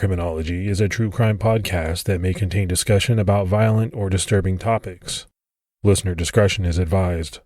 Criminology is a true crime podcast that may contain discussion about violent or disturbing topics. Listener discretion is advised.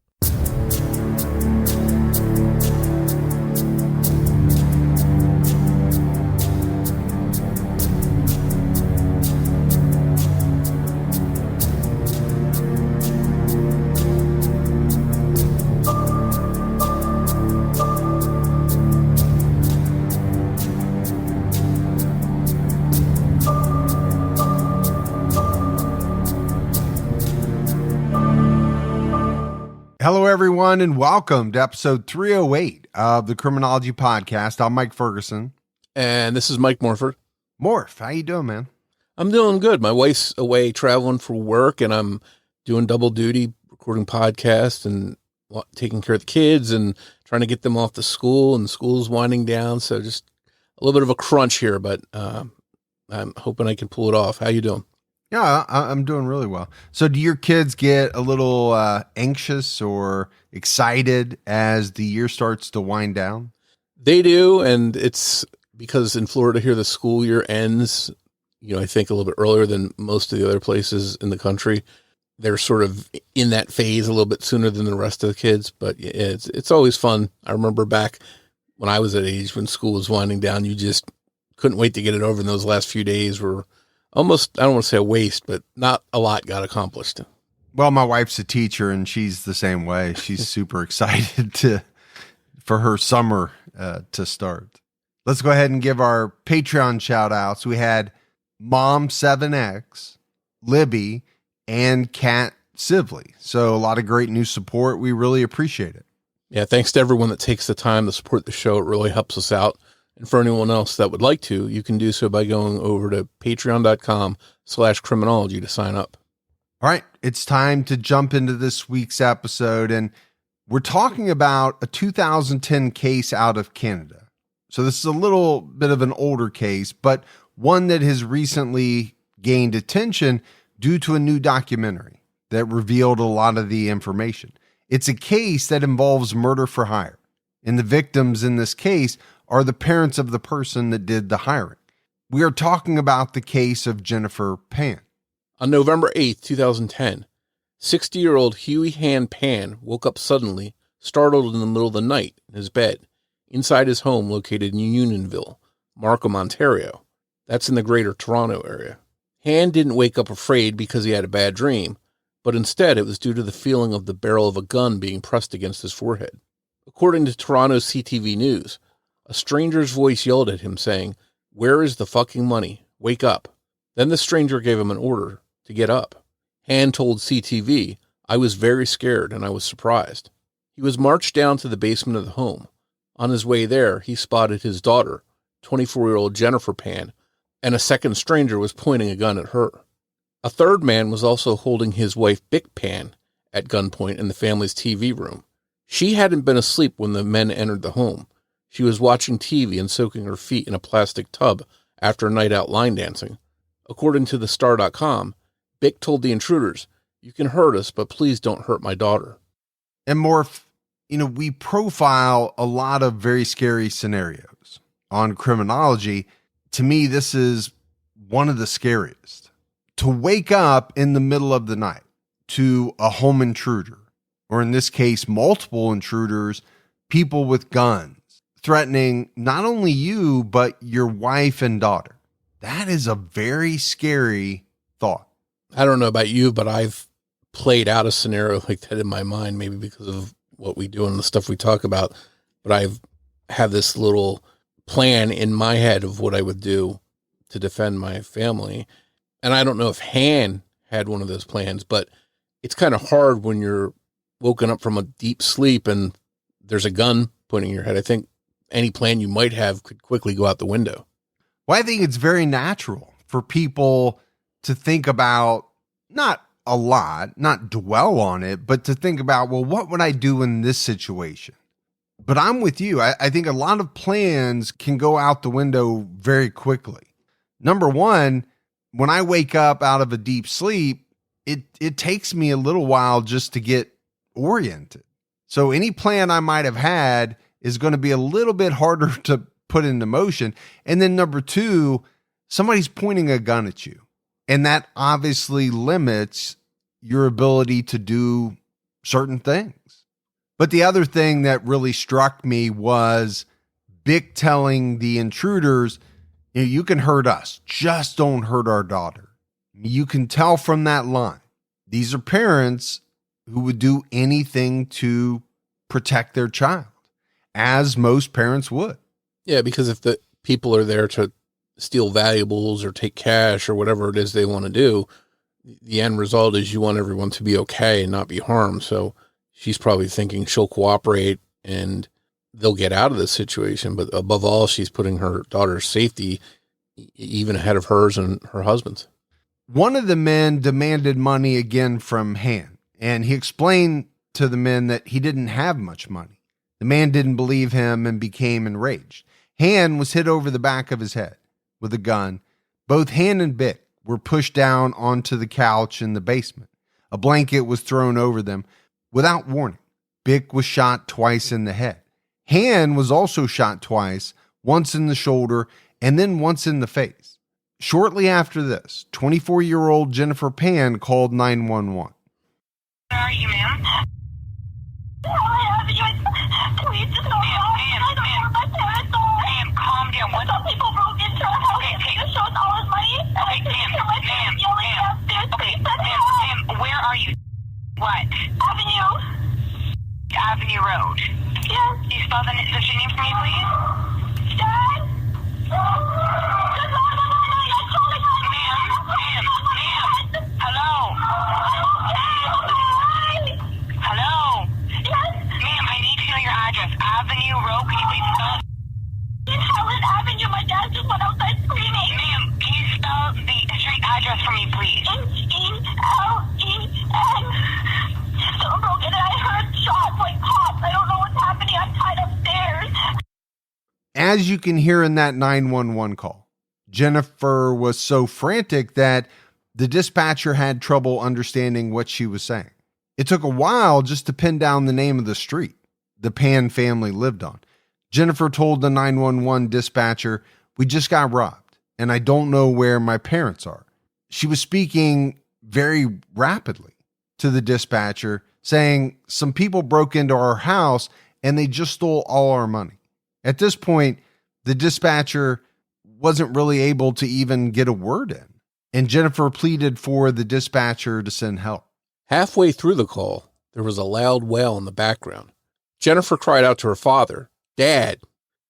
Hello, everyone, and welcome to episode 308 of the Criminology podcast. I'm Mike Ferguson. And this is Mike Morford. Morf, how you doing, man? I'm doing good. My wife's away traveling for work, and I'm doing double duty, recording podcasts and taking care of the kids and trying to get them off to school, and school's winding down. So just a little bit of a crunch here, but I'm hoping I can pull it off. How you doing? Yeah, I'm doing really well. So do your kids get a little anxious or excited as the year starts to wind down? They do, and it's because in Florida here, the school year ends, I think a little bit earlier than most of the other places in the country. They're sort of in that phase a little bit sooner than the rest of the kids, but it's always fun. I remember back when I was that age, when school was winding down, you just couldn't wait to get it over, and those last few days were almost, I don't want to say a waste, but not a lot got accomplished. Well, my wife's a teacher, and she's the same way. She's super excited for her summer to start. Let's go ahead and give our Patreon shout outs. We had Mom7X, Libby, and Kat Sibley. So a lot of great new support. We really appreciate it. Yeah, thanks to everyone that takes the time to support the show. It really helps us out. And for anyone else that would like to, you can do so by going over to patreon.com/criminology to sign up. All right, it's time to jump into this week's episode. And we're talking about a 2010 case out of Canada. So this is a little bit of an older case, but one that has recently gained attention due to a new documentary that revealed a lot of the information. It's a case that involves murder for hire. And the victims in this case are the parents of the person that did the hiring. We are talking about the case of Jennifer Pan. On November 8th, 2010, 60-year-old Huei Hann Pan woke up suddenly, startled in the middle of the night in his bed, inside his home located in Unionville, Markham, Ontario. That's in the Greater Toronto area. Hann didn't wake up afraid because he had a bad dream, but instead it was due to the feeling of the barrel of a gun being pressed against his forehead. According to Toronto's CTV News, a stranger's voice yelled at him saying, "Where is the fucking money? Wake up." Then the stranger gave him an order to get up. Hann told CTV, "I was very scared and I was surprised." He was marched down to the basement of the home. On his way there, he spotted his daughter, 24-year-old Jennifer Pan, and a second stranger was pointing a gun at her. A third man was also holding his wife, Bich Pan, at gunpoint in the family's TV room. She hadn't been asleep when the men entered the home. She was watching TV and soaking her feet in a plastic tub after a night out line dancing. According to the star.com, Bich told the intruders, "You can hurt us, but please don't hurt my daughter." And Morph, we profile a lot of very scary scenarios on Criminology. To me, this is one of the scariest. To wake up in the middle of the night to a home intruder, or in this case, multiple intruders, people with guns, threatening not only you, but your wife and daughter. That is a very scary thought. I don't know about you, but I've played out a scenario like that in my mind, maybe because of what we do and the stuff we talk about. But I've had this little plan in my head of what I would do to defend my family. And I don't know if Hann had one of those plans, but it's kind of hard when you're woken up from a deep sleep and there's a gun pointing your head. I think any plan you might have could quickly go out the window. Well, I think it's very natural for people to think about, not a lot, not dwell on it, but to think about, well, what would I do in this situation? But I'm with you. I think a lot of plans can go out the window very quickly. Number one, when I wake up out of a deep sleep, it takes me a little while just to get oriented. So any plan I might have had is going to be a little bit harder to put into motion. And then number two, somebody's pointing a gun at you. And that obviously limits your ability to do certain things. But the other thing that really struck me was Bich telling the intruders, you can hurt us, just don't hurt our daughter. You can tell from that line. These are parents who would do anything to protect their child, as most parents would. Yeah, because if the people are there to steal valuables or take cash or whatever it is they want to do, the end result is you want everyone to be okay and not be harmed. So she's probably thinking she'll cooperate and they'll get out of this situation. But above all, she's putting her daughter's safety even ahead of hers and her husband's. One of the men demanded money again from Han, and he explained to the men that he didn't have much money. The man didn't believe him and became enraged. Han was hit over the back of his head with a gun. Both Han and Bich were pushed down onto the couch in the basement. A blanket was thrown over them without warning. Bich was shot twice in the head. Han was also shot twice, once in the shoulder and then once in the face. Shortly after this, 24-year-old Jennifer Pan called 911. Where are you, ma'am? Please just go ma'am, calm down. What? Some people broke into our house and just showed all his money. Okay, ma'am, where are you? What? Avenue Road. Yes. Do you spell the your name for me, please? Dad? Ma'am. Hello? Hello? Yes? Ma'am, I need to know your address. Avenue Road, can you please spell? In Helen Avenue, my dad just went outside screaming. Ma'am, can you spell the street address for me, please? H-E-L-E-N. Someone broke in and I heard shots like pops. I don't know what's happening. I'm tied upstairs. As you can hear in that 911 call, Jennifer was so frantic that the dispatcher had trouble understanding what she was saying. It took a while just to pin down the name of the street the Pan family lived on. Jennifer told the 911 dispatcher, "We just got robbed, and I don't know where my parents are." She was speaking very rapidly to the dispatcher, saying, "Some people broke into our house, and they just stole all our money." At this point, the dispatcher wasn't really able to even get a word in, and Jennifer pleaded for the dispatcher to send help. Halfway through the call, there was a loud wail in the background. Jennifer cried out to her father, "Dad,"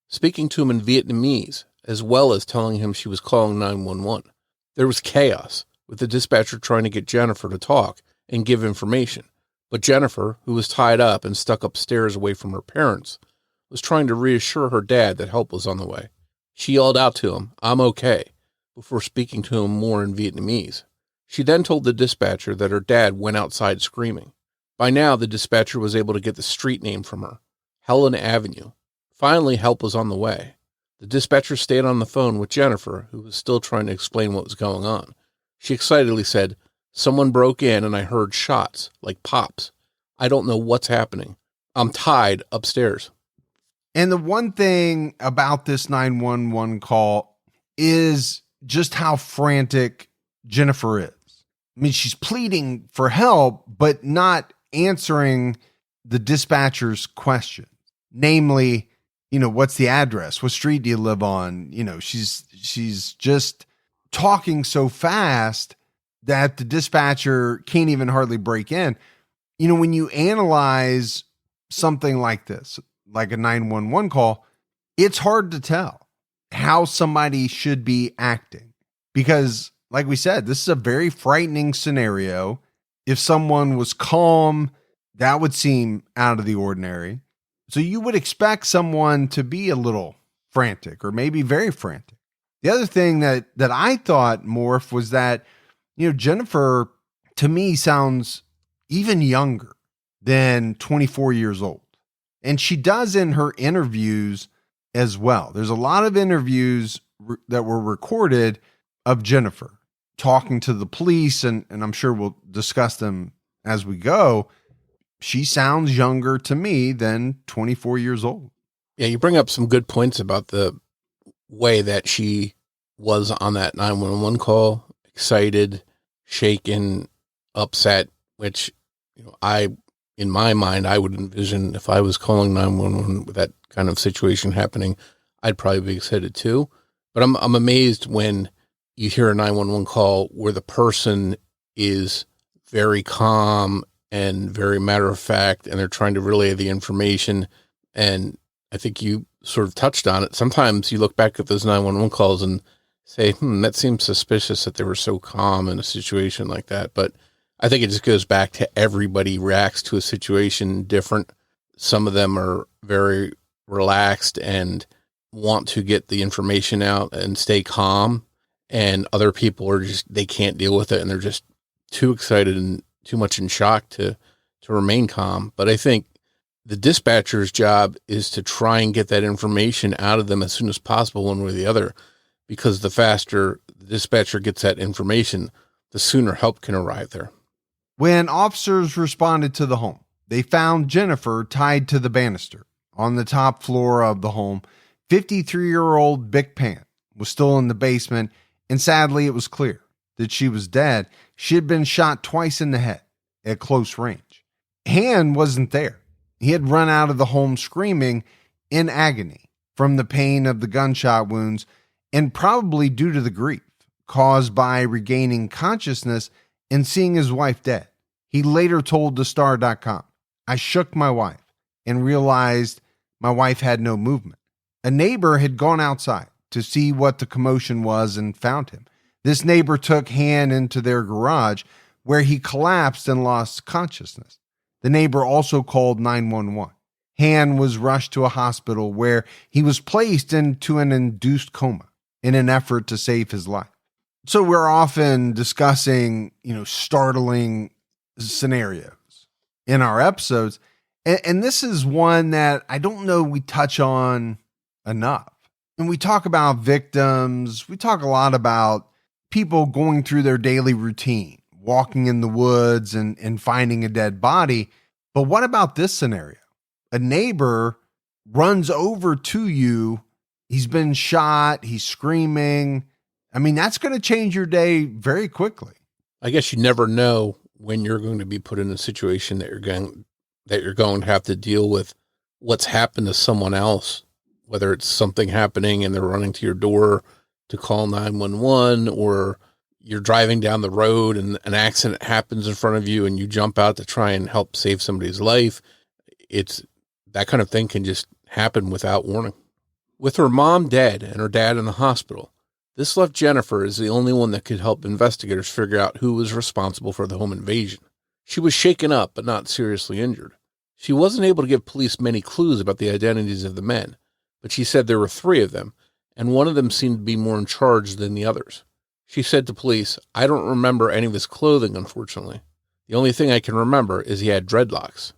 speaking to him in Vietnamese, as well as telling him she was calling 911. There was chaos, with the dispatcher trying to get Jennifer to talk and give information. But Jennifer, who was tied up and stuck upstairs away from her parents, was trying to reassure her dad that help was on the way. She yelled out to him, "I'm okay," before speaking to him more in Vietnamese. She then told the dispatcher that her dad went outside screaming. By now, the dispatcher was able to get the street name from her, Helen Avenue. Finally, help was on the way. The dispatcher stayed on the phone with Jennifer, who was still trying to explain what was going on. She excitedly said, "Someone broke in and I heard shots, like pops. I don't know what's happening. I'm tied upstairs." And the one thing about this 911 call is just how frantic Jennifer is. I mean, she's pleading for help, but not answering the dispatcher's question. Namely, what's the address? What street do you live on? She's just talking so fast that the dispatcher can't even hardly break in. When you analyze something like this, like a 911 call, it's hard to tell how somebody should be acting because, like we said, this is a very frightening scenario. If someone was calm, that would seem out of the ordinary. So you would expect someone to be a little frantic or maybe very frantic. The other thing that I thought, Morf, was that, Jennifer, to me, sounds even younger than 24 years old. And she does in her interviews as well. There's a lot of interviews that were recorded of Jennifer talking to the police, and I'm sure we'll discuss them as we go. She sounds younger to me than 24 years old. Yeah, you bring up some good points about the way that she was on that 911 call, excited, shaken, upset, which, in my mind, I would envision if I was calling 911 with that kind of situation happening, I'd probably be excited too. But I'm amazed when you hear a 911 call where the person is very calm and very matter of fact, and they're trying to relay the information. And I think you sort of touched on it. Sometimes you look back at those 911 calls and say, that seems suspicious that they were so calm in a situation like that. But I think it just goes back to everybody reacts to a situation different. Some of them are very relaxed and want to get the information out and stay calm. And other people are just, they can't deal with it. And they're just too excited and too much in shock to remain calm. But I think the dispatcher's job is to try and get that information out of them as soon as possible, one way or the other, because the faster the dispatcher gets that information, the sooner help can arrive there. When officers responded to the home, they found Jennifer tied to the banister. On the top floor of the home, 53-year-old Bich Pan was still in the basement, and sadly it was clear that she was dead. She had been shot twice in the head at close range. Han wasn't there. He had run out of the home screaming in agony from the pain of the gunshot wounds and probably due to the grief caused by regaining consciousness and seeing his wife dead. He later told the Star.com, "I shook my wife and realized my wife had no movement." A neighbor had gone outside to see what the commotion was and found him. This neighbor took Han into their garage where he collapsed and lost consciousness. The neighbor also called 911. Han was rushed to a hospital where he was placed into an induced coma in an effort to save his life. So we're often discussing, startling scenarios in our episodes. And this is one that I don't know we touch on enough. And we talk about victims. We talk a lot about people going through their daily routine, walking in the woods and finding a dead body. But what about this scenario? A neighbor runs over to you. He's been shot. He's screaming. I mean, that's going to change your day very quickly. I guess you never know when you're going to be put in a situation that you're going to have to deal with what's happened to someone else, whether it's something happening and they're running to your door to call 911, or you're driving down the road and an accident happens in front of you and you jump out to try and help save somebody's life. It's that kind of thing can just happen without warning. With her mom dead and her dad in the hospital, this left Jennifer as the only one that could help investigators figure out who was responsible for the home invasion. She was shaken up, but not seriously injured. She wasn't able to give police many clues about the identities of the men, but she said there were 3 of them, and one of them seemed to be more in charge than the others. She said to police, "I don't remember any of his clothing, unfortunately. The only thing I can remember is he had dreadlocks."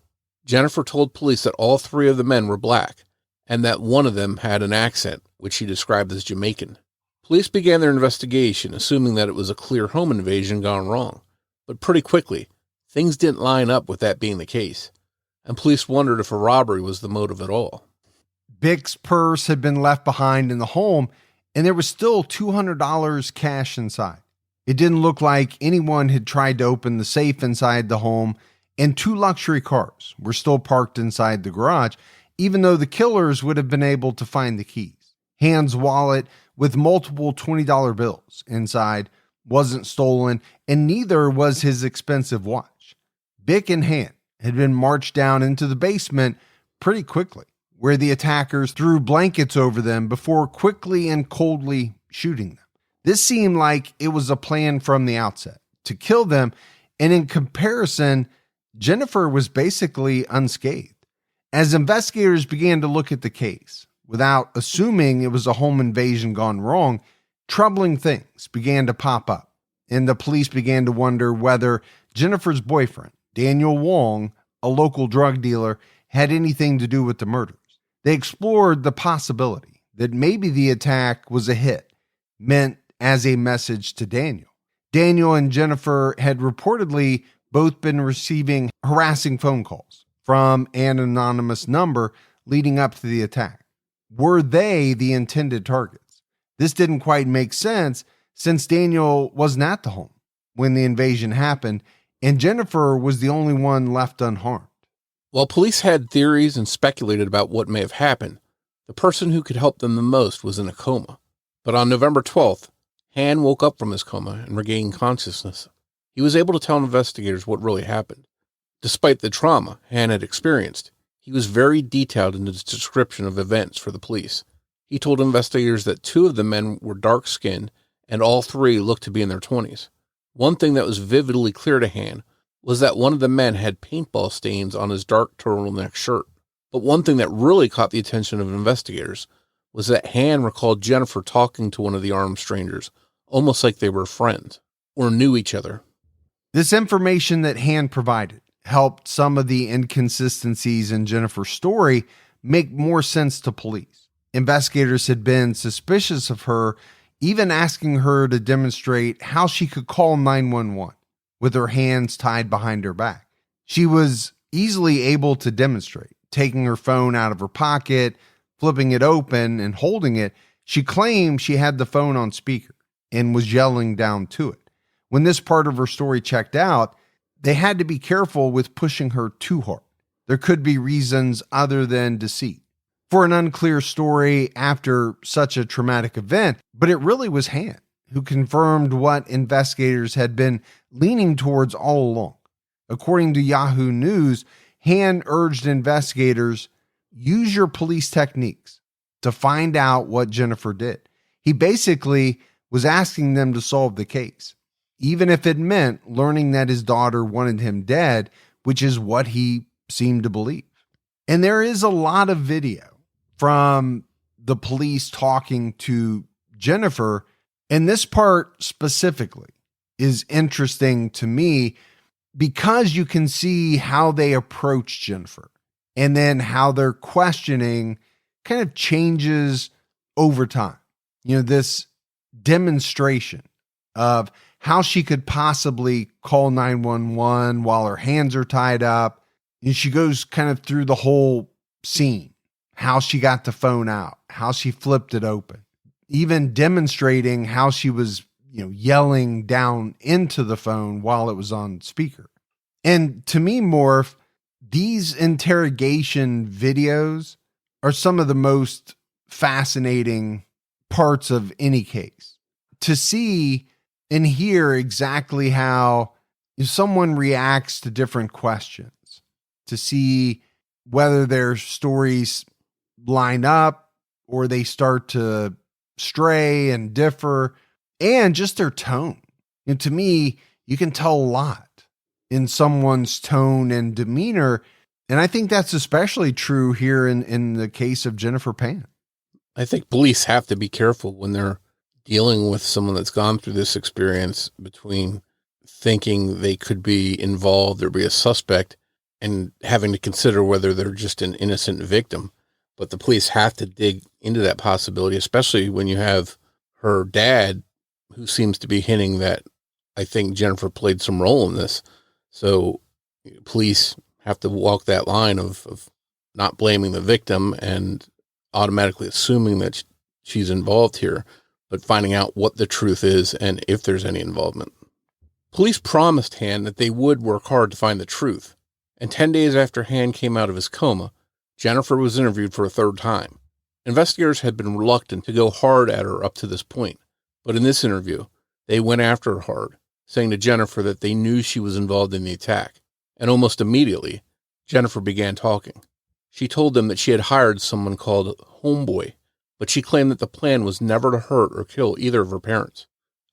Jennifer told police that all 3 of the men were black, and that one of them had an accent, which she described as Jamaican. Police began their investigation, assuming that it was a clear home invasion gone wrong. But pretty quickly, things didn't line up with that being the case, and police wondered if a robbery was the motive at all. Bich's purse had been left behind in the home, and there was still $200 cash inside. It didn't look like anyone had tried to open the safe inside the home, and 2 luxury cars were still parked inside the garage, even though the killers would have been able to find the keys. Han's wallet with multiple $20 bills inside wasn't stolen, and neither was his expensive watch. Bich and Han had been marched down into the basement pretty quickly, where the attackers threw blankets over them before quickly and coldly shooting them. This seemed like it was a plan from the outset to kill them, and in comparison, Jennifer was basically unscathed. As investigators began to look at the case, without assuming it was a home invasion gone wrong, troubling things began to pop up, and the police began to wonder whether Jennifer's boyfriend, Daniel Wong, a local drug dealer, had anything to do with the murders. They explored the possibility that maybe the attack was a hit, meant as a message to Daniel. Daniel and Jennifer had reportedly both been receiving harassing phone calls from an anonymous number leading up to the attack. Were they the intended targets? This didn't quite make sense since Daniel wasn't at the home when the invasion happened, and Jennifer was the only one left unharmed. While police had theories and speculated about what may have happened, the person who could help them the most was in a coma. But on November 12th, Han woke up from his coma and regained consciousness. He was able to tell investigators what really happened. Despite the trauma Han had experienced, he was very detailed in his description of events for the police. He told investigators that 2 of the men were dark-skinned and all 3 looked to be in their 20s. One thing that was vividly clear to Han was that one of the men had paintball stains on his dark turtleneck shirt. But one thing that really caught the attention of investigators was that Han recalled Jennifer talking to one of the armed strangers, almost like they were friends or knew each other. This information that Han provided helped some of the inconsistencies in Jennifer's story make more sense to police. Investigators had been suspicious of her, even asking her to demonstrate how she could call 911 with her hands tied behind her back. She was easily able to demonstrate, taking her phone out of her pocket, flipping it open, and holding it. She claimed she had the phone on speaker and was yelling down to it. When this part of her story checked out, they had to be careful with pushing her too hard. There could be reasons other than deceit for an unclear story after such a traumatic event, but it really was Han who confirmed what investigators had been leaning towards all along. According to Yahoo News, Han urged investigators, use your police techniques to find out what Jennifer did. He basically was asking them to solve the case, even if it meant learning that his daughter wanted him dead, which is what he seemed to believe. And there is a lot of video from the police talking to Jennifer, and this part specifically is interesting to me because you can see how they approach Jennifer and then how their questioning kind of changes over time. This demonstration of how she could possibly call 911 while her hands are tied up. And she goes kind of through the whole scene, how she got the phone out, how she flipped it open, even demonstrating how she was, yelling down into the phone while it was on speaker. And to me, Morph, these interrogation videos are some of the most fascinating parts of any case. To see and hear exactly how someone reacts to different questions, to see whether their stories line up or they start to stray and differ, and just their tone. And to me, you can tell a lot in someone's tone and demeanor. And I think that's especially true here in the case of Jennifer Pan. I think police have to be careful when they're dealing with someone that's gone through this experience, between thinking they could be involved or be a suspect and having to consider whether they're just an innocent victim. But the police have to dig into that possibility, especially when you have her dad, who seems to be hinting that I think Jennifer played some role in this. So police have to walk that line of not blaming the victim and automatically assuming that she's involved here, but finding out what the truth is and if there's any involvement. Police promised Han that they would work hard to find the truth. And 10 days after Han came out of his coma, Jennifer was interviewed for a 3rd time. Investigators had been reluctant to go hard at her up to this point, but in this interview, they went after her hard, saying to Jennifer that they knew she was involved in the attack. And almost immediately, Jennifer began talking. She told them that she had hired someone called Homeboy, but she claimed that the plan was never to hurt or kill either of her parents.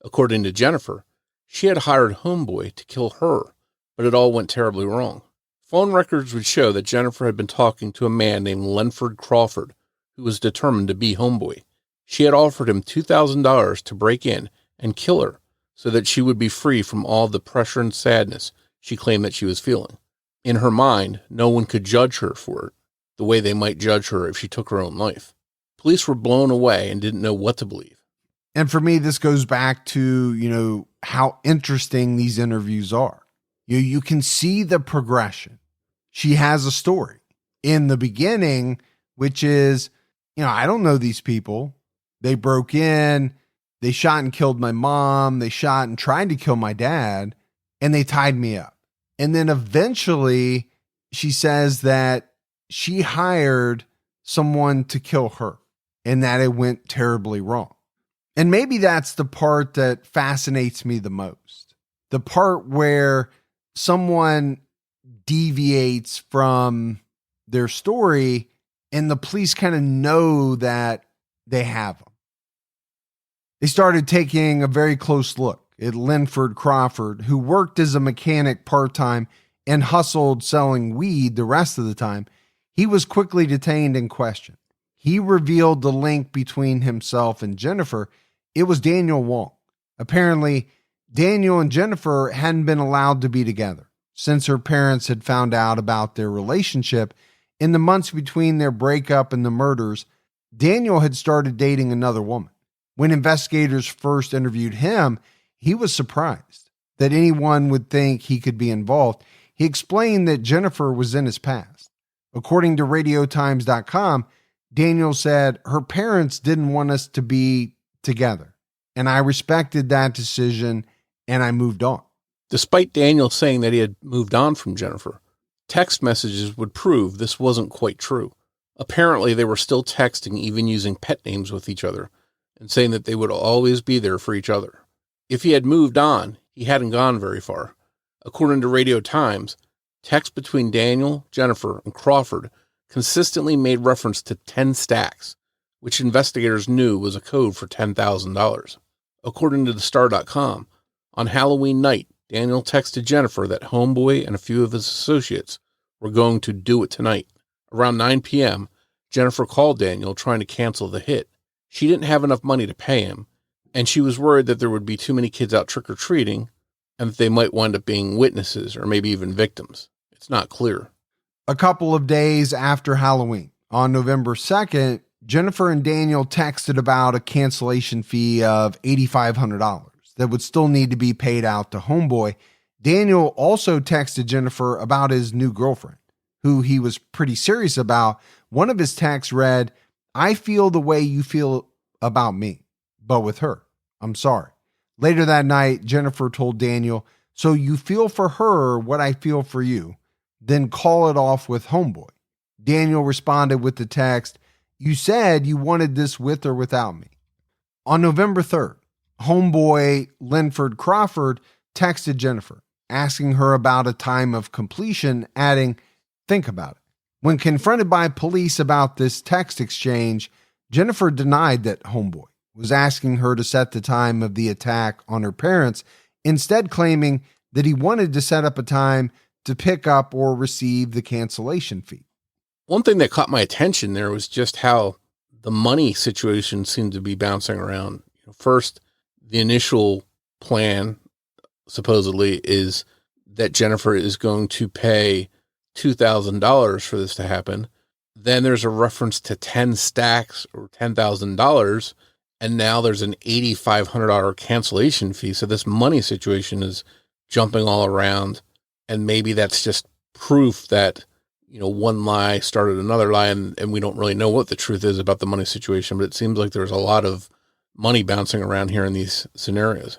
According to Jennifer, she had hired Homeboy to kill her, but it all went terribly wrong. Phone records would show that Jennifer had been talking to a man named Lenford Crawford, who was determined to be Homeboy. She had offered him $2,000 to break in and kill her so that she would be free from all the pressure and sadness she claimed that she was feeling. In her mind, no one could judge her for it, the way they might judge her if she took her own life. Police were blown away and didn't know what to believe. And for me, this goes back to, how interesting these interviews are. You can see the progression. She has a story in the beginning, which is, I don't know these people. They broke in, they shot and killed my mom, they shot and tried to kill my dad, and they tied me up. And then eventually she says that she hired someone to kill her and that it went terribly wrong. And maybe that's the part that fascinates me the most. The part where someone deviates from their story and the police kind of know that they have them. They started taking a very close look at Linford Crawford, who worked as a mechanic part-time and hustled selling weed the rest of the time. He was quickly detained and questioned. He revealed the link between himself and Jennifer. It was Daniel Wong. Apparently, Daniel and Jennifer hadn't been allowed to be together since her parents had found out about their relationship. In the months between their breakup and the murders, Daniel had started dating another woman. When investigators first interviewed him, he was surprised that anyone would think he could be involved. He explained that Jennifer was in his past. According to RadioTimes.com, Daniel said, her parents didn't want us to be together, and I respected that decision, and I moved on. Despite Daniel saying that he had moved on from Jennifer, text messages would prove this wasn't quite true. Apparently, they were still texting, even using pet names with each other, and saying that they would always be there for each other. If he had moved on, he hadn't gone very far. According to Radio Times, texts between Daniel, Jennifer, and Crawford consistently made reference to 10 stacks, which investigators knew was a code for $10,000. According to thestar.com, on Halloween night, Daniel texted Jennifer that Homeboy and a few of his associates were going to do it tonight. Around 9 p.m., Jennifer called Daniel trying to cancel the hit. She didn't have enough money to pay him, and she was worried that there would be too many kids out trick-or-treating and that they might wind up being witnesses or maybe even victims. It's not clear. A couple of days after Halloween, on November 2nd, Jennifer and Daniel texted about a cancellation fee of $8,500 that would still need to be paid out to Homeboy. Daniel also texted Jennifer about his new girlfriend, who he was pretty serious about. One of his texts read, "I feel the way you feel about me, but with her. I'm sorry." Later that night, Jennifer told Daniel, "So you feel for her what I feel for you, then call it off with Homeboy." Daniel responded with the text, "You said you wanted this with or without me." On November 3rd, Homeboy Linford Crawford texted Jennifer, asking her about a time of completion, adding, "Think about it." When confronted by police about this text exchange, Jennifer denied that Homeboy was asking her to set the time of the attack on her parents, instead claiming that he wanted to set up a time to pick up or receive the cancellation fee. One thing that caught my attention there was just how the money situation seemed to be bouncing around. First, the initial plan supposedly is that Jennifer is going to pay $2,000 for this to happen. Then there's a reference to 10 stacks or $10,000. And now there's an $8,500 cancellation fee. So this money situation is jumping all around. And maybe that's just proof that, one lie started another lie, and we don't really know what the truth is about the money situation, but it seems like there's a lot of money bouncing around here in these scenarios.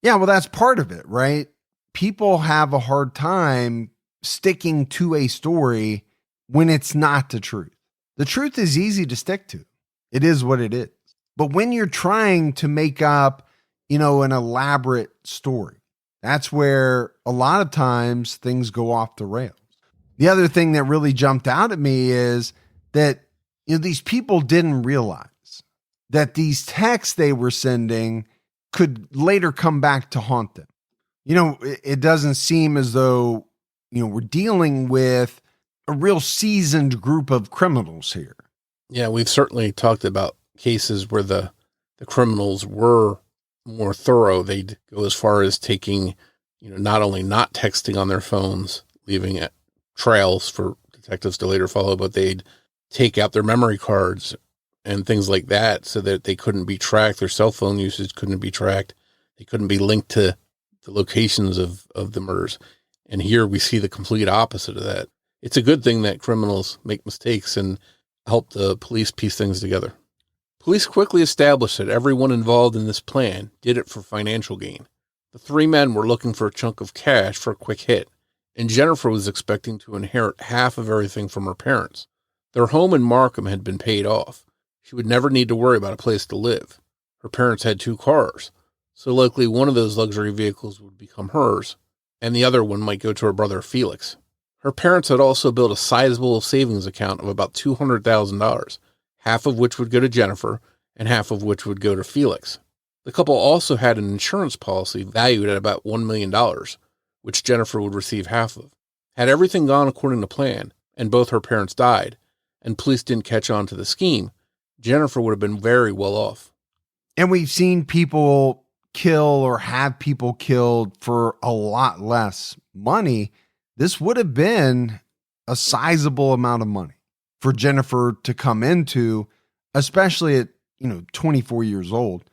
Yeah, well, that's part of it, right? People have a hard time sticking to a story when it's not the truth. The truth is easy to stick to. It is what it is. But when you're trying to make up, an elaborate story, that's where a lot of times things go off the rails. The other thing that really jumped out at me is that, these people didn't realize that these texts they were sending could later come back to haunt them. It doesn't seem as though, we're dealing with a real seasoned group of criminals here. Yeah, we've certainly talked about cases where the criminals were more thorough. They'd go as far as taking, not only not texting on their phones, leaving trails for detectives to later follow, but they'd take out their memory cards and things like that so that they couldn't be tracked. Their cell phone usage couldn't be tracked. They couldn't be linked to the locations of the murders. And here we see the complete opposite of that. It's a good thing that criminals make mistakes and help the police piece things together. Police quickly established that everyone involved in this plan did it for financial gain. The three men were looking for a chunk of cash for a quick hit, and Jennifer was expecting to inherit half of everything from her parents. Their home in Markham had been paid off. She would never need to worry about a place to live. Her parents had 2 cars, so likely one of those luxury vehicles would become hers, and the other one might go to her brother Felix. Her parents had also built a sizable savings account of about $200,000, half of which would go to Jennifer and half of which would go to Felix. The couple also had an insurance policy valued at about $1 million, which Jennifer would receive half of. Had everything gone according to plan, and both her parents died, and police didn't catch on to the scheme, Jennifer would have been very well off. And we've seen people kill or have people killed for a lot less money. This would have been a sizable amount of money for Jennifer to come into, especially at, 24 years old.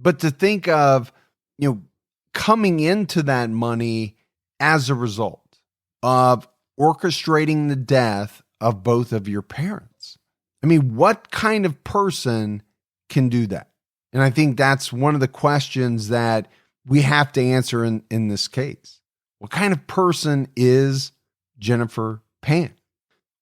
But to think of, coming into that money as a result of orchestrating the death of both of your parents. I mean, what kind of person can do that? And I think that's one of the questions that we have to answer in this case. What kind of person is Jennifer Pan?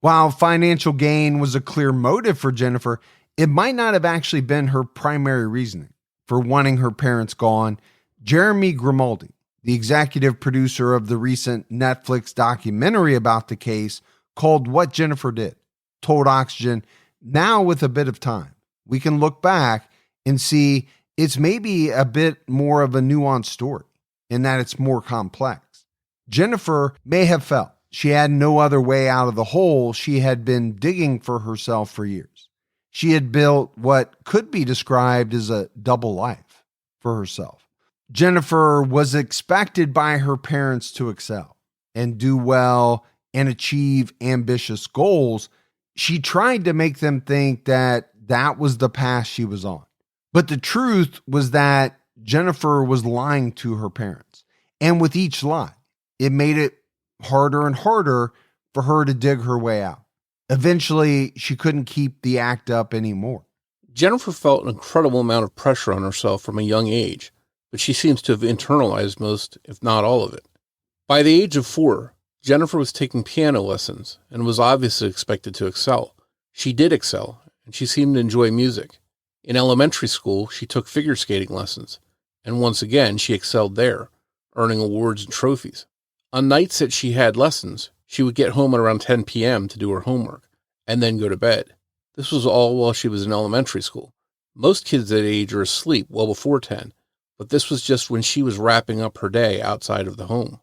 While financial gain was a clear motive for Jennifer, it might not have actually been her primary reasoning for wanting her parents gone. Jeremy Grimaldi, the executive producer of the recent Netflix documentary about the case called What Jennifer Did, told Oxygen, now with a bit of time, we can look back and see it's maybe a bit more of a nuanced story in that it's more complex. Jennifer may have felt she had no other way out of the hole she had been digging for herself for years. She had built what could be described as a double life for herself. Jennifer was expected by her parents to excel and do well and achieve ambitious goals. She tried to make them think that that was the path she was on. But the truth was that Jennifer was lying to her parents. And with each lie, it made it harder and harder for her to dig her way out. Eventually, she couldn't keep the act up anymore. Jennifer felt an incredible amount of pressure on herself from a young age, but she seems to have internalized most, if not all of it. By the age of 4, Jennifer was taking piano lessons and was obviously expected to excel. She did excel, and she seemed to enjoy music. In elementary school, she took figure skating lessons, and once again, she excelled there, earning awards and trophies. On nights that she had lessons, she would get home at around 10 p.m. to do her homework, and then go to bed. This was all while she was in elementary school. Most kids that age are asleep well before 10, but this was just when she was wrapping up her day outside of the home.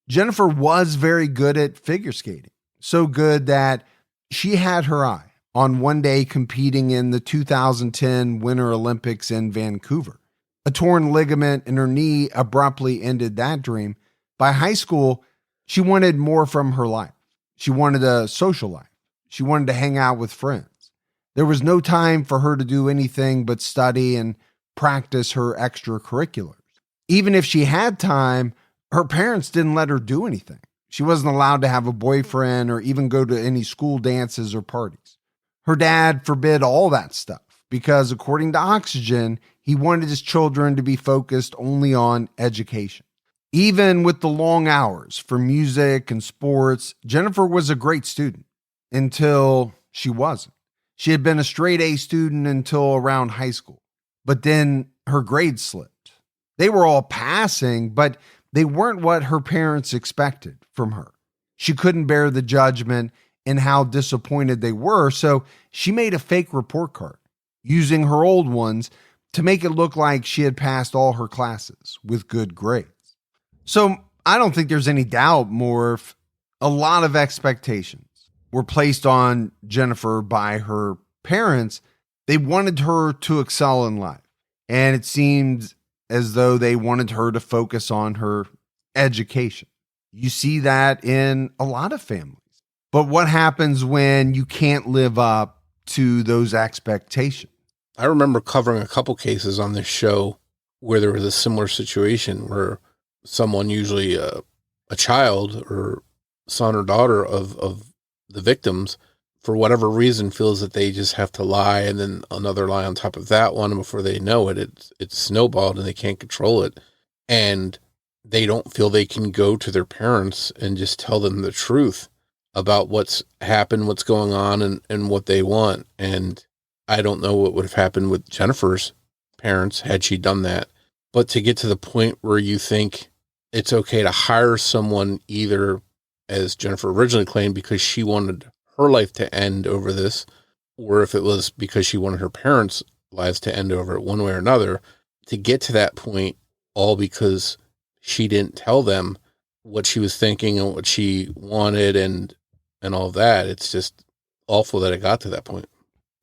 Jennifer was very good at figure skating, so good that she had her eye on one day competing in the 2010 Winter Olympics in Vancouver. A torn ligament in her knee abruptly ended that dream. By high school, she wanted more from her life. She wanted a social life. She wanted to hang out with friends. There was no time for her to do anything but study and practice her extracurriculars. Even if she had time, her parents didn't let her do anything. She wasn't allowed to have a boyfriend or even go to any school dances or parties. Her dad forbid all that stuff because, according to Oxygen, he wanted his children to be focused only on education. Even with the long hours for music and sports, Jennifer was a great student until she wasn't. She had been a straight A student until around high school, but then her grades slipped. They were all passing, but they weren't what her parents expected from her. She couldn't bear the judgment and how disappointed they were, so she made a fake report card using her old ones to make it look like she had passed all her classes with good grades. So I don't think there's any doubt, Morf, a lot of expectations were placed on Jennifer by her parents. They wanted her to excel in life, and it seemed as though they wanted her to focus on her education. You see that in a lot of families. But what happens when you can't live up to those expectations? I remember covering a couple cases on this show where there was a similar situation where someone, usually a child or son or daughter of the victims, for whatever reason, feels that they just have to lie and then another lie on top of that one. And before they know it, it's snowballed and they can't control it. And they don't feel they can go to their parents and just tell them the truth about what's happened, what's going on, and what they want. And I don't know what would have happened with Jennifer's parents had she done that. But to get to the point where you think it's okay to hire someone, either, as Jennifer originally claimed, because she wanted her life to end over this, or if it was because she wanted her parents' lives to end over it, one way or another, to get to that point, all because she didn't tell them what she was thinking and what she wanted and all that. It's just awful that it got to that point.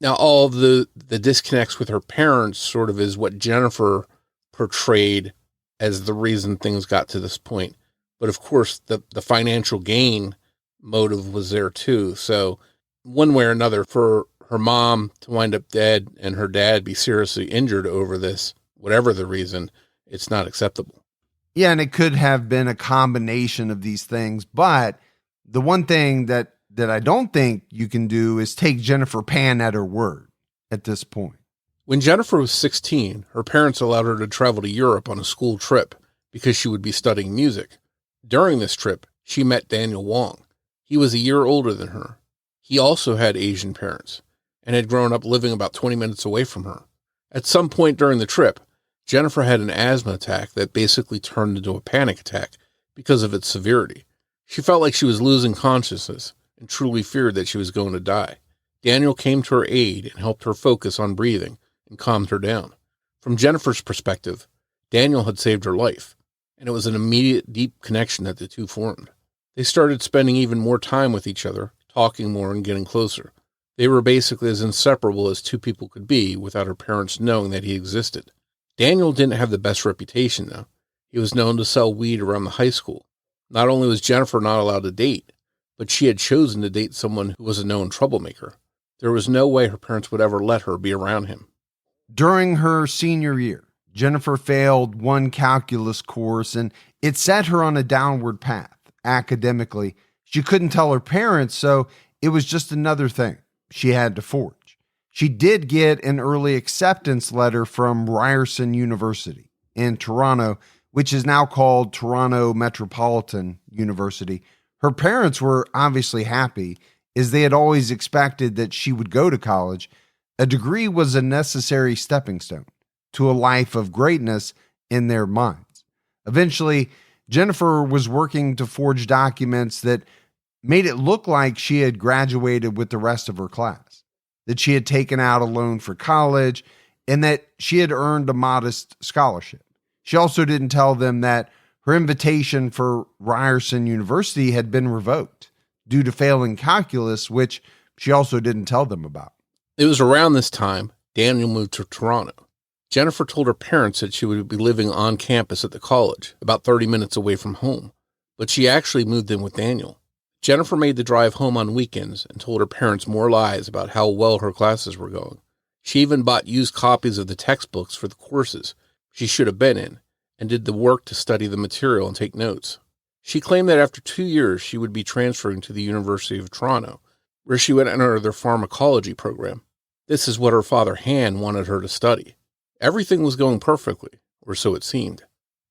Now, all of the disconnects with her parents sort of is what Jennifer portrayed as the reason things got to this point. But of course, the financial gain motive was there too. So one way or another, for her mom to wind up dead and her dad be seriously injured over this, whatever the reason, it's not acceptable. Yeah, and it could have been a combination of these things. But the one thing that I don't think you can do is take Jennifer Pan at her word at this point. When Jennifer was 16, her parents allowed her to travel to Europe on a school trip because she would be studying music. During this trip, she met Daniel Wong. He was a year older than her. He also had Asian parents and had grown up living about 20 minutes away from her. At some point during the trip, Jennifer had an asthma attack that basically turned into a panic attack because of its severity. She felt like she was losing consciousness and truly feared that she was going to die. Daniel came to her aid and helped her focus on breathing and calmed her down. From Jennifer's perspective, Daniel had saved her life, and it was an immediate, deep connection that the two formed. They started spending even more time with each other, talking more and getting closer. They were basically as inseparable as two people could be without her parents knowing that he existed. Daniel didn't have the best reputation, though. He was known to sell weed around the high school. Not only was Jennifer not allowed to date, but she had chosen to date someone who was a known troublemaker. There was no way her parents would ever let her be around him. During her senior year, Jennifer failed one calculus course, and it set her on a downward path. Academically, she couldn't tell her parents, so it was just another thing she had to forge. She did get an early acceptance letter from Ryerson University in Toronto, which is now called Toronto Metropolitan University. Her parents were obviously happy, as they had always expected that she would go to college. A degree was a necessary stepping stone to a life of greatness in their minds. Eventually, Jennifer was working to forge documents that made it look like she had graduated with the rest of her class, that she had taken out a loan for college, and that she had earned a modest scholarship. She also didn't tell them that her invitation for Ryerson University had been revoked due to failing calculus, which she also didn't tell them about. It was around this time Daniel moved to Toronto. Jennifer told her parents that she would be living on campus at the college, about 30 minutes away from home, but she actually moved in with Daniel. Jennifer made the drive home on weekends and told her parents more lies about how well her classes were going. She even bought used copies of the textbooks for the courses she should have been in and did the work to study the material and take notes. She claimed that after 2 years, she would be transferring to the University of Toronto, where she would enter their pharmacology program. This is what her father, Han, wanted her to study. Everything was going perfectly, or so it seemed.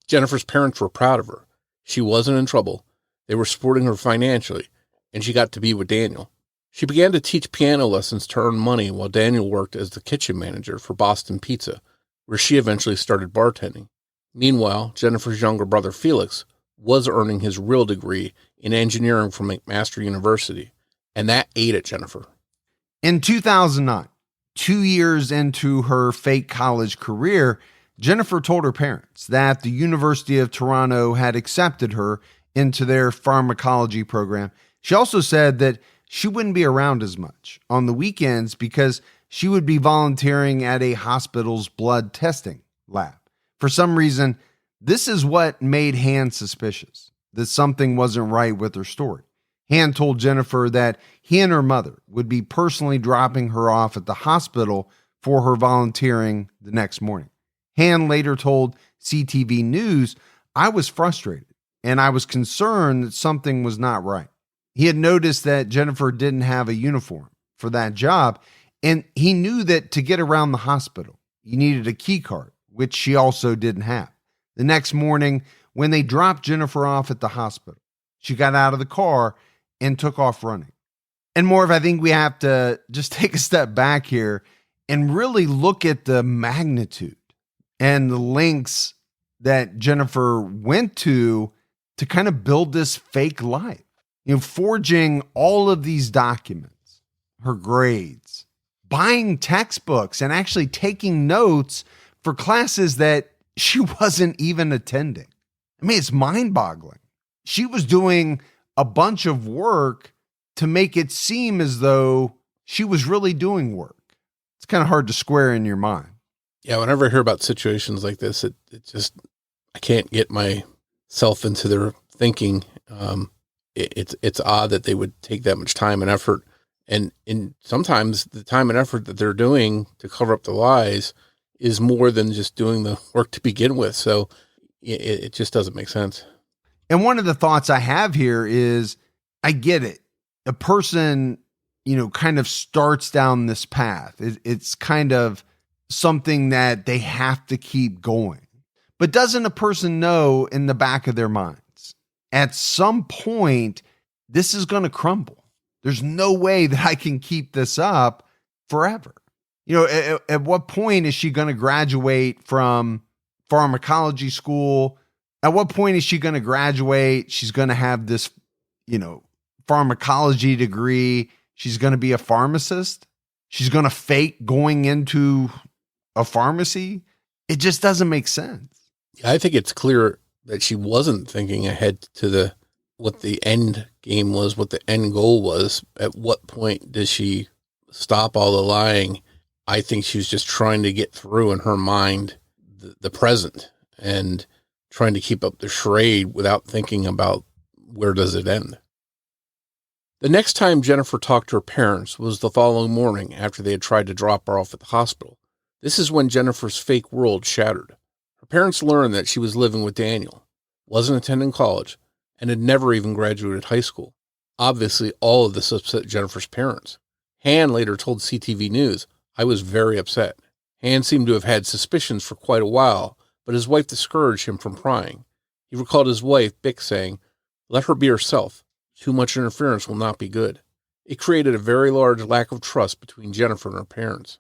Jennifer's parents were proud of her. She wasn't in trouble. They were supporting her financially, and she got to be with Daniel. She began to teach piano lessons to earn money while Daniel worked as the kitchen manager for Boston Pizza, where she eventually started bartending. Meanwhile, Jennifer's younger brother, Felix, was earning his real degree in engineering from McMaster University, and that ate at Jennifer. In 2009, 2 years into her fake college career, Jennifer told her parents that the University of Toronto had accepted her into their pharmacology program. She also said that she wouldn't be around as much on the weekends because she would be volunteering at a hospital's blood testing lab. For some reason, this is what made Han suspicious, that something wasn't right with her story. Han told Jennifer that he and her mother would be personally dropping her off at the hospital for her volunteering the next morning. Han later told CTV News, "I was frustrated and I was concerned that something was not right." He had noticed that Jennifer didn't have a uniform for that job. And he knew that to get around the hospital, you needed a key card, which she also didn't have. The next morning, when they dropped Jennifer off at the hospital, she got out of the car and took off running. And Morf, I think we have to just take a step back here and really look at the magnitude and the lengths that Jennifer went to kind of build this fake life. Forging all of these documents, her grades, buying textbooks, and actually taking notes for classes that she wasn't even attending. I mean, it's mind-boggling. She was doing a bunch of work to make it seem as though she was really doing work. It's kind of hard to square in your mind. Yeah, whenever I hear about situations like this, it just, I can't get myself into their thinking. It's odd that they would take that much time and effort. And sometimes the time and effort that they're doing to cover up the lies is more than just doing the work to begin with. So it just doesn't make sense. And one of the thoughts I have here is, I get it. A person, kind of starts down this path. It's kind of something that they have to keep going. But doesn't a person know in the back of their minds, at some point, this is going to crumble? There's no way that I can keep this up forever. At what point is she going to graduate from pharmacology school? At what point is she going to graduate? She's going to have this, pharmacology degree. She's going to be a pharmacist. She's going to fake going into a pharmacy. It just doesn't make sense. I think it's clear that she wasn't thinking ahead to what the end game was, what the end goal was. At what point does she stop all the lying? I think she was just trying to get through in her mind the present and trying to keep up the charade without thinking about where does it end. The next time Jennifer talked to her parents was the following morning after they had tried to drop her off at the hospital. This is when Jennifer's fake world shattered. Her parents learned that she was living with Daniel, wasn't attending college, and had never even graduated high school. Obviously, all of this upset Jennifer's parents. Han later told CTV News, "I was very upset." Han seemed to have had suspicions for quite a while, but his wife discouraged him from prying. He recalled his wife, Bich, saying, "Let her be herself. Too much interference will not be good." It created a very large lack of trust between Jennifer and her parents.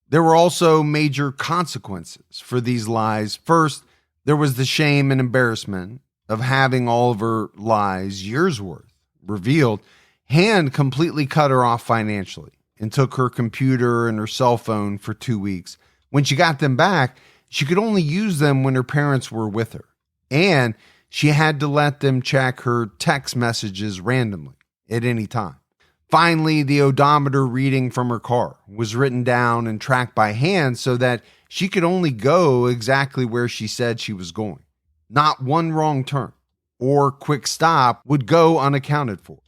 There were also major consequences for these lies. First, there was the shame and embarrassment of having all of her lies, years worth, revealed. Han completely cut her off financially and took her computer and her cell phone for 2 weeks. When she got them back, she could only use them when her parents were with her. And she had to let them check her text messages randomly at any time. Finally, the odometer reading from her car was written down and tracked by hand so that she could only go exactly where she said she was going. Not one wrong turn or quick stop would go unaccounted for.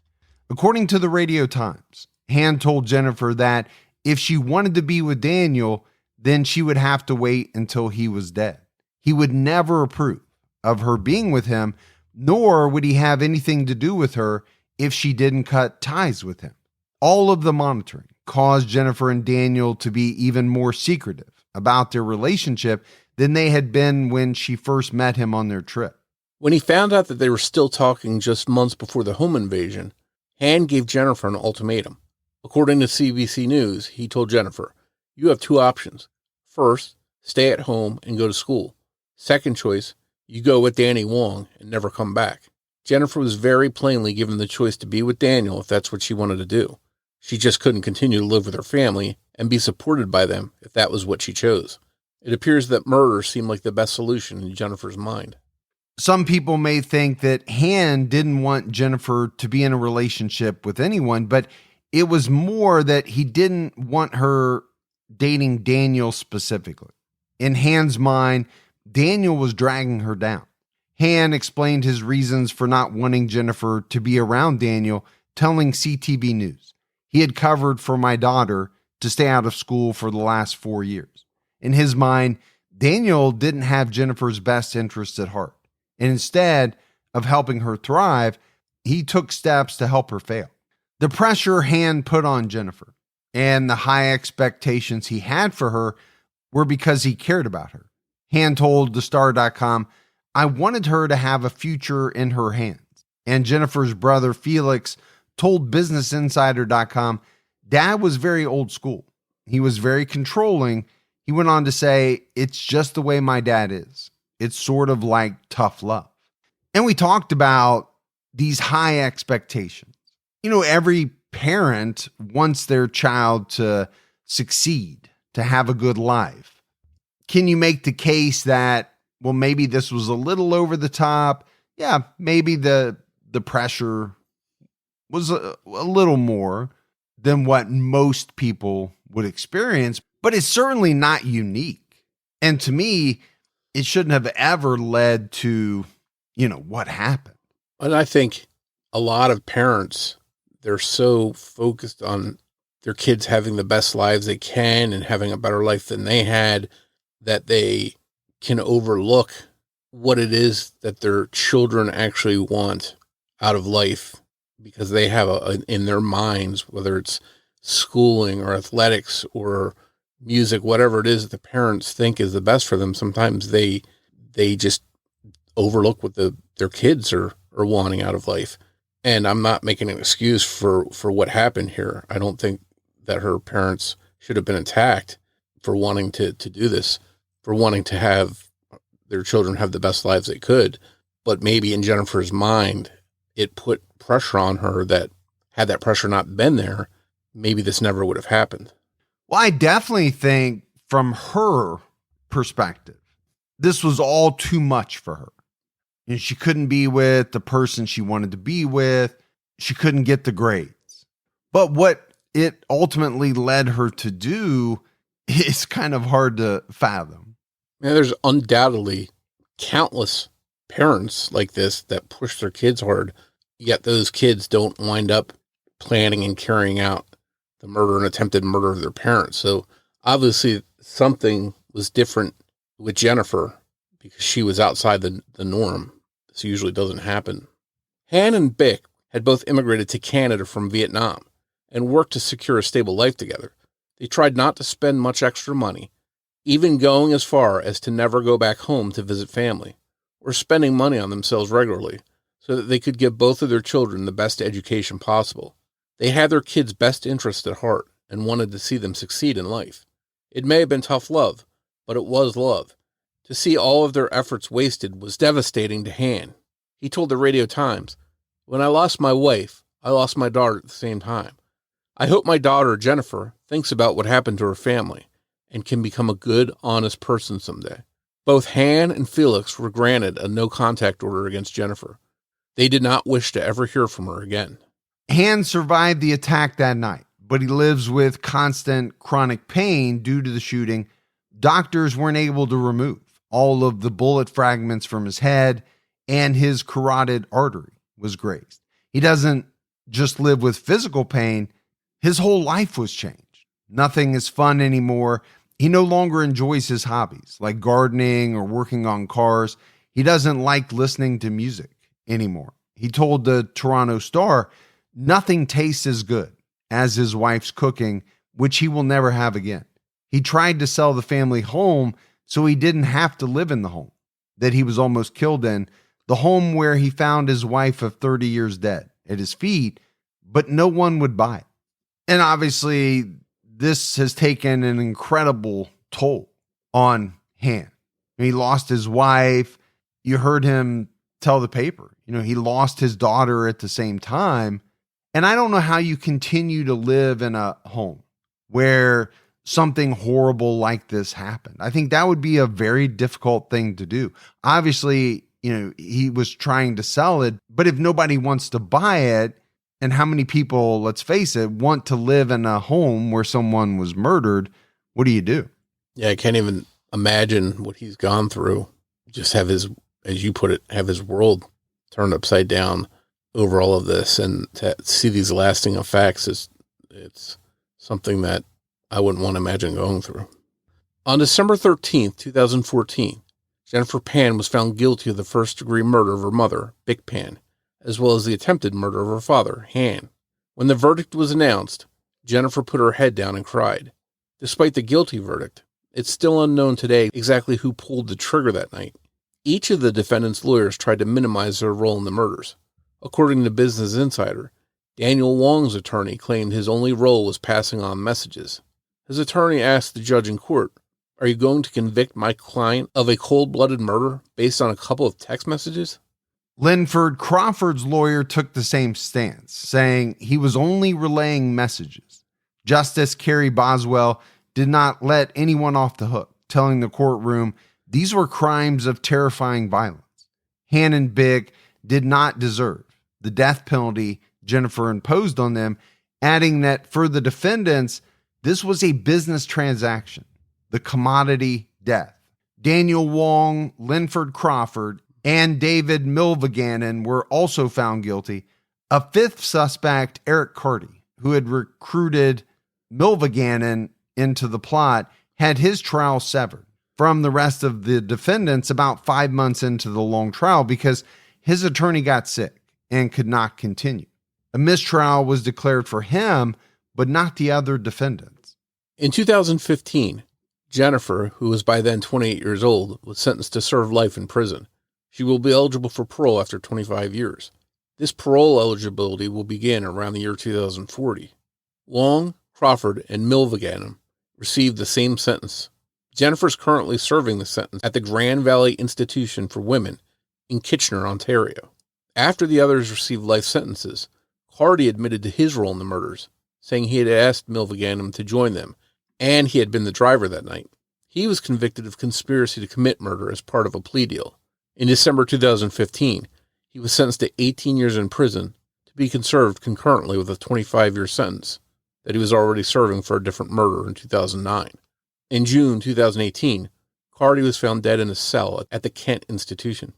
According to the Radio Times, Han told Jennifer that if she wanted to be with Daniel, then she would have to wait until he was dead. He would never approve of her being with him, nor would he have anything to do with her if she didn't cut ties with him. All of the monitoring caused Jennifer and Daniel to be even more secretive about their relationship than they had been when she first met him on their trip. When he found out that they were still talking just months before the home invasion, Han gave Jennifer an ultimatum. According to CBC News, he told Jennifer, "You have two options. First, stay at home and go to school. Second choice, you go with Danny Wong and never come back." Jennifer was very plainly given the choice to be with Daniel if that's what she wanted to do. She just couldn't continue to live with her family and be supported by them if that was what she chose. It appears that murder seemed like the best solution in Jennifer's mind. Some people may think that Han didn't want Jennifer to be in a relationship with anyone, but it was more that he didn't want her dating Daniel specifically. In Han's mind, Daniel was dragging her down. Han explained his reasons for not wanting Jennifer to be around Daniel, telling CTV News, "He had covered for my daughter to stay out of school for the last 4 years. In his mind, Daniel didn't have Jennifer's best interests at heart. And instead of helping her thrive, he took steps to help her fail." The pressure Han put on Jennifer and the high expectations he had for her were because he cared about her. Han told thestar.com, "I wanted her to have a future in her hands." And Jennifer's brother, Felix, told BusinessInsider.com, "Dad was very old school. He was very controlling." He went on to say, "It's just the way my dad is. It's sort of like tough love." And we talked about these high expectations. Every parent wants their child to succeed, to have a good life. Can you make the case that, well, maybe this was a little over the top? Yeah, maybe the pressure was a little more than what most people would experience, but it's certainly not unique. And to me, it shouldn't have ever led to, what happened. And I think a lot of parents, they're so focused on their kids having the best lives they can and having a better life than they had, that they can overlook what it is that their children actually want out of life, because they have in their minds, whether it's schooling or athletics or music, whatever it is that the parents think is the best for them. Sometimes they just overlook what their kids are wanting out of life. And I'm not making an excuse for what happened here. I don't think that her parents should have been attacked for wanting to do this, for wanting to have their children have the best lives they could. But maybe in Jennifer's mind, it put pressure on her that had that pressure not been there, maybe this never would have happened. Well, I definitely think from her perspective, this was all too much for her. She couldn't be with the person she wanted to be with. She couldn't get the grades. But what it ultimately led her to do is kind of hard to fathom. There's undoubtedly countless parents like this that push their kids hard, yet those kids don't wind up planning and carrying out the murder and attempted murder of their parents. So obviously something was different with Jennifer because she was outside the norm. This usually doesn't happen. Han and Bich had both immigrated to Canada from Vietnam and worked to secure a stable life together. They tried not to spend much extra money, even going as far as to never go back home to visit family, or spending money on themselves regularly so that they could give both of their children the best education possible. They had their kids' best interests at heart and wanted to see them succeed in life. It may have been tough love, but it was love. To see all of their efforts wasted was devastating to Han. He told the Radio Times, "When I lost my wife, I lost my daughter at the same time. I hope my daughter, Jennifer, thinks about what happened to her family and can become a good, honest person someday." Both Han and Felix were granted a no-contact order against Jennifer. They did not wish to ever hear from her again. Han survived the attack that night, but he lives with constant chronic pain due to the shooting. Doctors weren't able to remove all of the bullet fragments from his head, and his carotid artery was grazed. He doesn't just live with physical pain. His whole life was changed. Nothing is fun anymore. He no longer enjoys his hobbies like gardening or working on cars. He doesn't like listening to music anymore. He told the Toronto Star, "Nothing tastes as good as his wife's cooking, which he will never have again." He tried to sell the family home so he didn't have to live in the home that he was almost killed in, the home where he found his wife of 30 years dead at his feet, but no one would buy it. And obviously, this has taken an incredible toll on Han. He lost his wife. You heard him tell the paper, he lost his daughter at the same time. And I don't know how you continue to live in a home where something horrible like this happened. I think that would be a very difficult thing to do. Obviously, he was trying to sell it, but if nobody wants to buy it, and how many people, let's face it, want to live in a home where someone was murdered, what do you do? Yeah, I can't even imagine what he's gone through. Just have his, as you put it, have his world turned upside down over all of this, and to see these lasting effects it's something that I wouldn't want to imagine going through. On December 13th, 2014, Jennifer Pan was found guilty of the first-degree murder of her mother, Bich Pan, as well as the attempted murder of her father, Han. When the verdict was announced, Jennifer put her head down and cried. Despite the guilty verdict, it's still unknown today exactly who pulled the trigger that night. Each of the defendant's lawyers tried to minimize their role in the murders. According to Business Insider, Daniel Wong's attorney claimed his only role was passing on messages. His attorney asked the judge in court, "Are you going to convict my client of a cold-blooded murder based on a couple of text messages?" Linford Crawford's lawyer took the same stance, saying he was only relaying messages. Justice Carrie Boswell did not let anyone off the hook, telling the courtroom these were crimes of terrifying violence. Hann and Bich did not deserve the death penalty Jennifer imposed on them, adding that for the defendants, this was a business transaction, the commodity death. Daniel Wong, Linford Crawford, and David Milviganen were also found guilty. A fifth suspect, Eric Carty, who had recruited Milviganen into the plot, had his trial severed from the rest of the defendants about 5 months into the long trial because his attorney got sick and could not continue. A mistrial was declared for him, but not the other defendants. In 2015, Jennifer, who was by then 28 years old, was sentenced to serve life in prison. She will be eligible for parole after 25 years. This parole eligibility will begin around the year 2040. Wong, Crawford, and Milviganen received the same sentence. Jennifer is currently serving the sentence at the Grand Valley Institution for Women in Kitchener, Ontario. After the others received life sentences, Carty admitted to his role in the murders, saying he had asked Milviganen to join them, and he had been the driver that night. He was convicted of conspiracy to commit murder as part of a plea deal. In December 2015, he was sentenced to 18 years in prison to be served concurrently with a 25-year sentence that he was already serving for a different murder in 2009. In June 2018, Carty was found dead in a cell at the Kent Institution.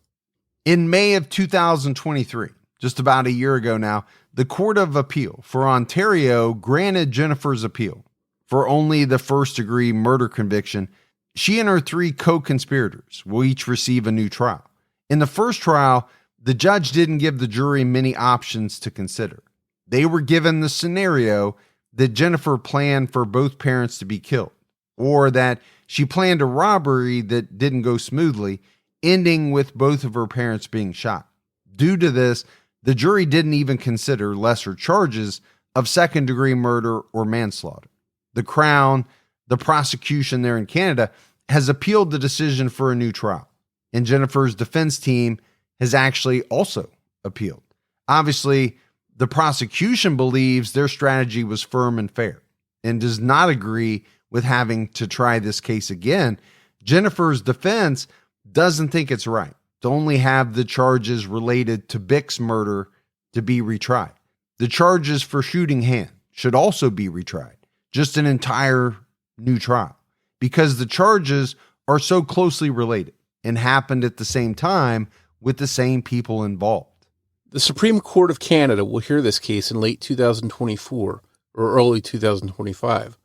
In May of 2023, just about a year ago now, the Court of Appeal for Ontario granted Jennifer's appeal for only the first-degree murder conviction. She and her 3 co-conspirators will each receive a new trial. In the first trial, the judge didn't give the jury many options to consider. They were given the scenario that Jennifer planned for both parents to be killed, or that she planned a robbery that didn't go smoothly, ending with both of her parents being shot. Due to this, the jury didn't even consider lesser charges of second-degree murder or manslaughter. The Crown, the prosecution there in Canada, has appealed the decision for a new trial, and Jennifer's defense team has actually also appealed. Obviously, the prosecution believes their strategy was firm and fair and does not agree with having to try this case again. Jennifer's defense doesn't think it's right to only have the charges related to Bich's murder to be retried. The charges for shooting Hann should also be retried, just an entire new trial, because the charges are so closely related and happened at the same time with the same people involved. The Supreme Court of Canada will hear this case in late 2024 or early 2025,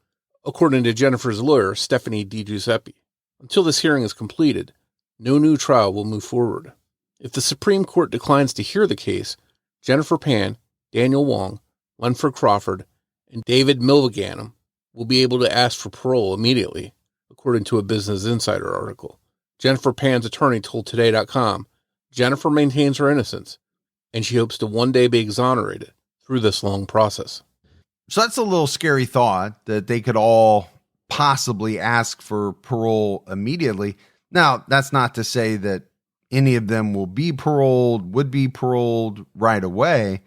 according to Jennifer's lawyer, Stephanie DiGiuseppe. Until this hearing is completed, no new trial will move forward. If the Supreme Court declines to hear the case, Jennifer Pan, Daniel Wong, Linford Crawford, and David Milviganen will be able to ask for parole immediately, according to a Business Insider article. Jennifer Pan's attorney told Today.com, Jennifer maintains her innocence, and she hopes to one day be exonerated through this long process. So that's a little scary thought that they could all possibly ask for parole immediately. Now, that's not to say that any of them will be paroled, would be paroled right away.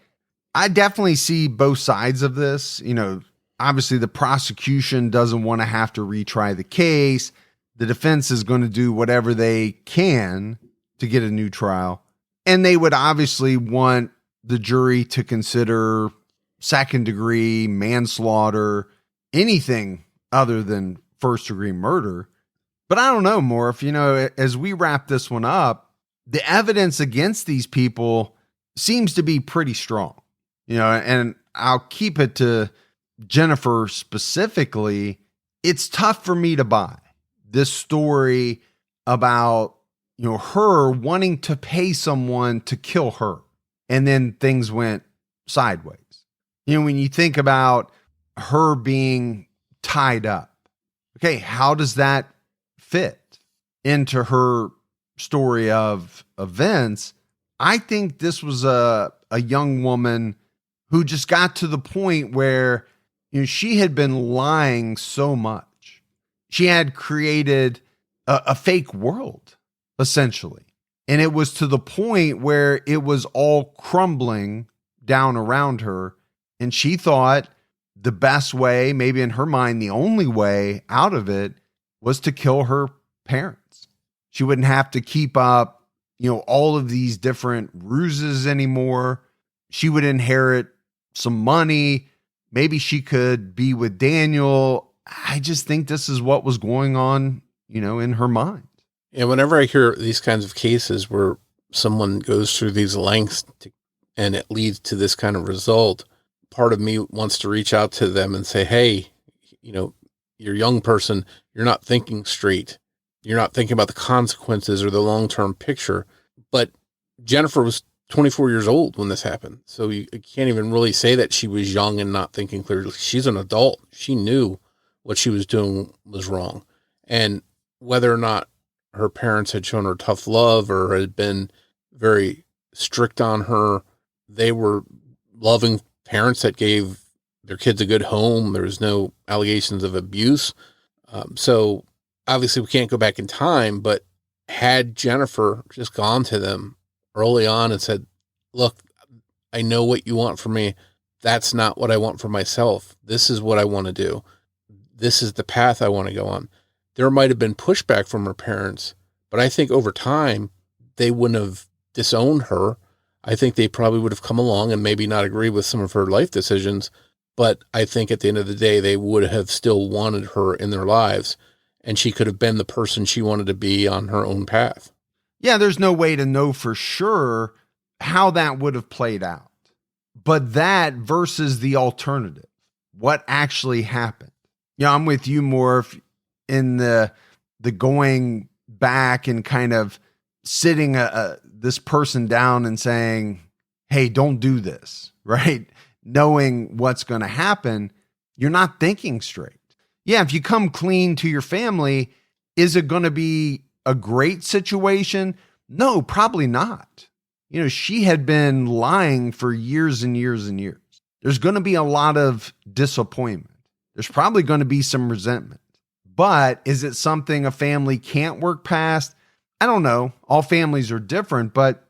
I definitely see both sides of this. You know, obviously the prosecution doesn't want to have to retry the case. The defense is going to do whatever they can to get a new trial. And they would obviously want the jury to consider second degree manslaughter, anything other than first degree murder. But I don't know, Morf, you know, as we wrap this one up, the evidence against these people seems to be pretty strong, you know, and I'll keep it to Jennifer specifically. It's tough for me to buy this story about, you know, her wanting to pay someone to kill her, and then things went sideways. You know, when you think about her being tied up. Okay, how does that fit into her story of events? I think this was a young woman who just got to the point where, she had been lying so much. She had created a fake world, essentially. And it was to the point where it was all crumbling down around her. And she thought the best way, maybe in her mind, the only way out of it was to kill her parents. She wouldn't have to keep up, all of these different ruses anymore. She would inherit some money. Maybe she could be with Daniel. I just think this is what was going on, in her mind. And whenever I hear these kinds of cases where someone goes through these lengths and it leads to this kind of result, part of me wants to reach out to them and say, hey, you're a young person, you're not thinking straight. You're not thinking about the consequences or the long-term picture. But Jennifer was 24 years old when this happened. So you can't even really say that she was young and not thinking clearly. She's an adult. She knew what she was doing was wrong. And whether or not her parents had shown her tough love or had been very strict on her, they were loving parents that gave their kids a good home. There was no allegations of abuse. So obviously we can't go back in time, but had Jennifer just gone to them early on and said, look, I know what you want from me. That's not what I want for myself. This is what I want to do. This is the path I want to go on. There might have been pushback from her parents, but I think over time they wouldn't have disowned her. I think they probably would have come along and maybe not agree with some of her life decisions, but I think at the end of the day, they would have still wanted her in their lives, and she could have been the person she wanted to be on her own path. Yeah, there's no way to know for sure how that would have played out. But that versus the alternative, what actually happened. I'm with you, Morf, in the going back and kind of sitting this person down and saying, hey, don't do this, right? Knowing what's going to happen, you're not thinking straight. Yeah, if you come clean to your family, is it going to be a great situation? No, probably not. She had been lying for years and years and years. There's going to be a lot of disappointment. There's probably going to be some resentment. But is it something a family can't work past? I don't know. All families are different, but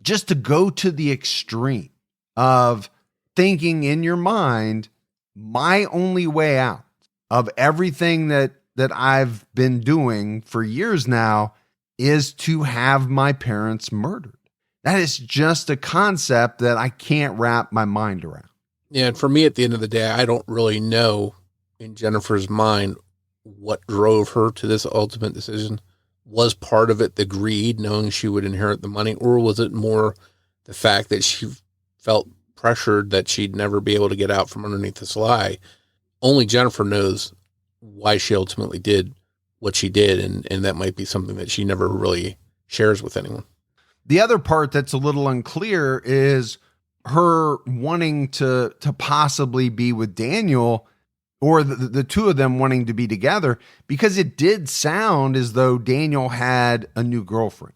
just to go to the extreme of thinking in your mind, my only way out of everything that I've been doing for years now is to have my parents murdered. That is just a concept that I can't wrap my mind around. Yeah, and for me, at the end of the day, I don't really know in Jennifer's mind what drove her to this ultimate decision. Was part of it the greed, knowing she would inherit the money, or was it more the fact that she felt pressured that she'd never be able to get out from underneath this lie? Only Jennifer knows why she ultimately did what she did, and that might be something that she never really shares with anyone. The other part that's a little unclear is her wanting to possibly be with Daniel, or the two of them wanting to be together, because it did sound as though Daniel had a new girlfriend.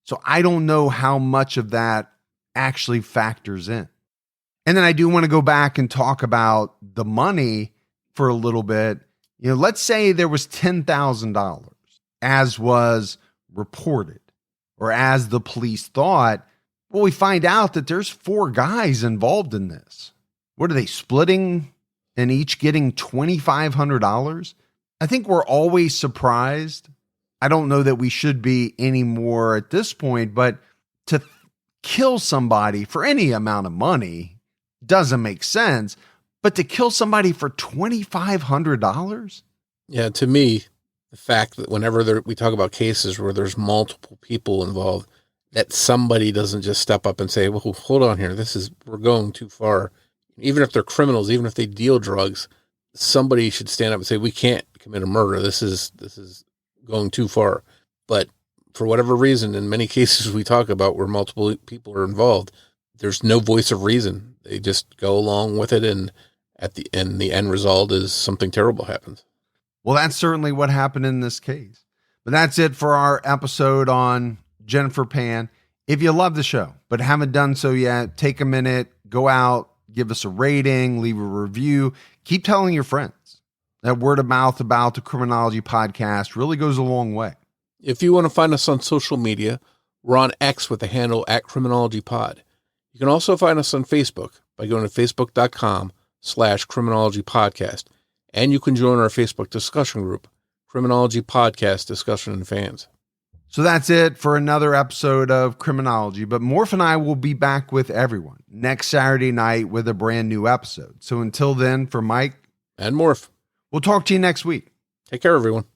So I don't know how much of that actually factors in. And then I do want to go back and talk about the money for a little bit. Let's say there was $10,000, as was reported, or as the police thought. Well, we find out that there's 4 guys involved in this. What are they splitting and each getting $2,500? I think we're always surprised. I don't know that we should be anymore at this point, but to kill somebody for any amount of money doesn't make sense. But to kill somebody for $2,500? Yeah, to me, the fact that whenever we talk about cases where there's multiple people involved, that somebody doesn't just step up and say, well, hold on here, we're going too far. Even if they're criminals, even if they deal drugs, somebody should stand up and say, we can't commit a murder. This is going too far. But for whatever reason, in many cases we talk about where multiple people are involved, there's no voice of reason. They just go along with it. And the end result is something terrible happens. Well, that's certainly what happened in this case. But that's it for our episode on Jennifer Pan. If you love the show, but haven't done so yet, take a minute, go out, give us a rating, leave a review, keep telling your friends. That word of mouth about the Criminology podcast really goes a long way. If you want to find us on social media, we're on X with the handle @CriminologyPod. You can also find us on Facebook by going to facebook.com/CriminologyPodcast. And you can join our Facebook discussion group, Criminology Podcast Discussion and Fans. So that's it for another episode of Criminology. But Morf and I will be back with everyone next Saturday night with a brand new episode. So until then, for Mike and Morf, we'll talk to you next week. Take care, everyone.